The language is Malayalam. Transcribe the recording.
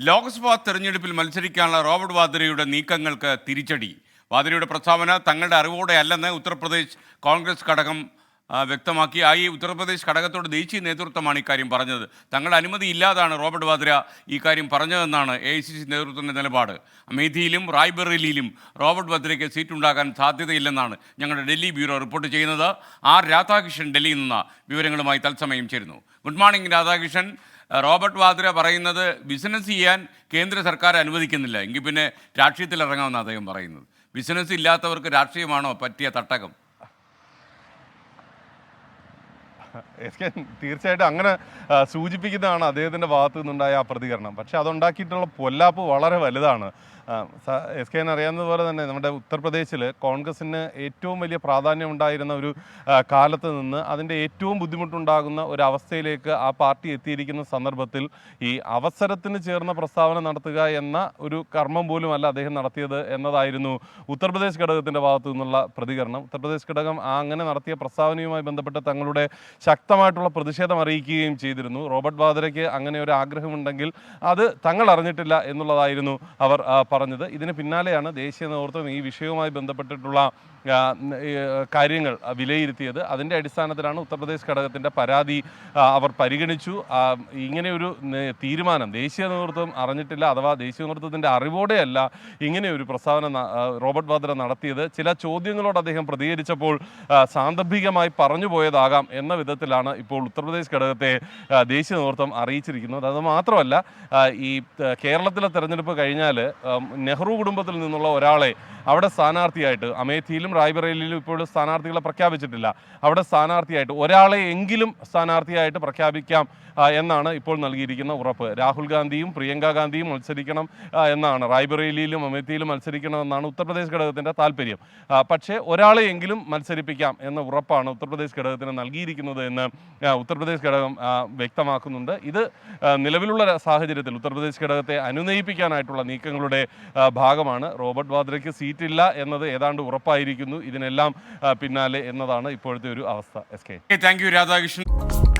ലോക്സഭാ തെരഞ്ഞെടുപ്പിൽ മത്സരിക്കാനുള്ള റോബർട്ട് വാദ്രയുടെ നീക്കങ്ങൾക്ക് തിരിച്ചടി. വാദ്രയുടെ പ്രസ്താവന തങ്ങളുടെ അറിവോടെ അല്ലെന്ന് ഉത്തർപ്രദേശ് കോൺഗ്രസ് ഘടകം വ്യക്തമാക്കി. ഈ ഉത്തർപ്രദേശ് ഘടകത്തോട് ദേശീയ നേതൃത്വമാണ് ഇക്കാര്യം പറഞ്ഞത്. തങ്ങളുടെ അനുമതി ഇല്ലാതാണ് റോബർട്ട് വാദ്ര ഈ കാര്യം പറഞ്ഞതെന്നാണ് AICC നേതൃത്വത്തിൻ്റെ നിലപാട്. അമേഠിയിലും റായ്ബറേലിയിലും റോബർട്ട് വാദ്രയ്ക്ക് സീറ്റുണ്ടാകാൻ സാധ്യതയില്ലെന്നാണ് ഞങ്ങളുടെ ഡൽഹി ബ്യൂറോ റിപ്പോർട്ട് ചെയ്യുന്നത്. രാധാകൃഷ്ണൻ ഡൽഹിയിൽ നിന്ന് വിവരങ്ങളുമായി തത്സമയം ചേരുന്നു. Good morning Radhakrishnan. Robert Vadra പറയുന്നത് ബിസിനസ് ചെയ്യാൻ കേന്ദ്ര സർക്കാർ അനുവദിക്കുന്നില്ല, എങ്കിൽ പിന്നെ രാഷ്ട്രീയത്തിൽ ഇറങ്ങാമെന്ന് അദ്ദേഹം പറയുന്നത്. ബിസിനസ് ഇല്ലാത്തവർക്ക് രാഷ്ട്രീയമാണോ പറ്റിയ തട്ടകം? തീർച്ചയായിട്ടും അങ്ങനെ സൂചിപ്പിക്കുന്നതാണ് അദ്ദേഹത്തിൻ്റെ ഭാഗത്തു നിന്നുണ്ടായ ആ പ്രതികരണം. പക്ഷേ അതുണ്ടാക്കിയിട്ടുള്ള പൊല്ലാപ്പ് വളരെ വലുതാണ്. SKN അറിയാവുന്നതുപോലെ തന്നെ നമ്മുടെ ഉത്തർപ്രദേശിൽ കോൺഗ്രസിന് ഏറ്റവും വലിയ പ്രാധാന്യം ഉണ്ടായിരുന്ന ഒരു കാലത്ത് നിന്ന് അതിൻ്റെ ഏറ്റവും ബുദ്ധിമുട്ടുണ്ടാകുന്ന ഒരു അവസ്ഥയിലേക്ക് ആ പാർട്ടി എത്തിയിരിക്കുന്ന സന്ദർഭത്തിൽ ഈ അവസരത്തിന് ചേർന്ന പ്രസ്താവന നടത്തുക എന്ന ഒരു കർമ്മം പോലും അല്ല അദ്ദേഹം നടത്തിയത് എന്നതായിരുന്നു ഉത്തർപ്രദേശ് ഘടകത്തിൻ്റെ ഭാഗത്തു നിന്നുള്ള പ്രതികരണം. ഉത്തർപ്രദേശ് ഘടകം അങ്ങനെ നടത്തിയ പ്രസ്താവനയുമായി ബന്ധപ്പെട്ട് തങ്ങളുടെ ശക്തമായിട്ടുള്ള പ്രതിഷേധം അറിയിക്കുകയും ചെയ്തിരുന്നു. റോബർട്ട് വാദ്രയ്ക്ക് അങ്ങനെ ഒരു ആഗ്രഹമുണ്ടെങ്കിൽ അത് തങ്ങൾ അറിഞ്ഞിട്ടില്ല എന്നുള്ളതായിരുന്നു അവർ പറഞ്ഞത്. ഇതിന് പിന്നാലെയാണ് ദേശീയ നേതൃത്വം ഈ വിഷയവുമായി ബന്ധപ്പെട്ടിട്ടുള്ള കാര്യങ്ങൾ വിലയിരുത്തിയത്. അതിൻ്റെ അടിസ്ഥാനത്തിലാണ് ഉത്തർപ്രദേശ് ഘടകത്തിൻ്റെ പരാതി അവർ പരിഗണിച്ചു. ഇങ്ങനെയൊരു തീരുമാനം ദേശീയ നേതൃത്വം അറിഞ്ഞിട്ടില്ല, അഥവാ ദേശീയ നേതൃത്വത്തിൻ്റെ അറിവോടെയല്ല ഇങ്ങനെയൊരു പ്രസ്താവന റോബർട്ട് വാദ്ര നടത്തിയത്. ചില ചോദ്യങ്ങളോട് അദ്ദേഹം പ്രതികരിച്ചപ്പോൾ സാന്ദർഭികമായി പറഞ്ഞു പോയതാകാം എന്ന വിധത്തിലാണ് ഇപ്പോൾ ഉത്തർപ്രദേശ് ഘടകത്തെ ദേശീയ നേതൃത്വം അറിയിച്ചിരിക്കുന്നത്. അത് മാത്രമല്ല, ഈ കേരളത്തിലെ തെരഞ്ഞെടുപ്പ് കഴിഞ്ഞാൽ നെഹ്റു കുടുംബത്തിൽ നിന്നുള്ള ഒരാളെ അവിടെ സ്ഥാനാർത്ഥിയായിട്ട്, അമേഠിയിലും റായ്ബറേലിയിലും ഇപ്പോൾ സ്ഥാനാർത്ഥികളെ പ്രഖ്യാപിച്ചിട്ടില്ല, അവിടെ സ്ഥാനാർത്ഥിയായിട്ട് ഒരാളെ എങ്കിലും സ്ഥാനാർത്ഥിയായിട്ട് പ്രഖ്യാപിക്കാം എന്നാണ് ഇപ്പോൾ നൽകിയിരിക്കുന്ന ഉറപ്പ്. രാഹുൽ ഗാന്ധിയും പ്രിയങ്ക ഗാന്ധിയും മത്സരിക്കണം എന്നാണ്, റായ്ബറേലിയിലും അമേഠിയിലും മത്സരിക്കണമെന്നാണ് ഉത്തർപ്രദേശ് ഘടകത്തിൻ്റെ താല്പര്യം. പക്ഷേ ഒരാളെ എങ്കിലും മത്സരിപ്പിക്കാം എന്ന ഉറപ്പാണ് ഉത്തർപ്രദേശ് ഘടകത്തിന് നൽകിയിരിക്കുന്നത് എന്ന് ഉത്തർപ്രദേശ് ഘടകം വ്യക്തമാക്കുന്നുണ്ട്. ഇത് നിലവിലുള്ള സാഹചര്യത്തിൽ ഉത്തർപ്രദേശ് ഘടകത്തെ അനുനയിപ്പിക്കാനായിട്ടുള്ള നീക്കങ്ങളുടെ ഭാഗമാണ്. റോബർട്ട് വാദ്രയ്ക്ക് സീറ്റില്ല എന്നത് ഏതാണ്ട് ഉറപ്പായിരിക്കുന്നു. ഇതിനെല്ലാം പിന്നാലെ എന്നതാണ് ഇപ്പോഴത്തെ ഒരു അവസ്ഥ. SK. Thank you Radhakrishnan.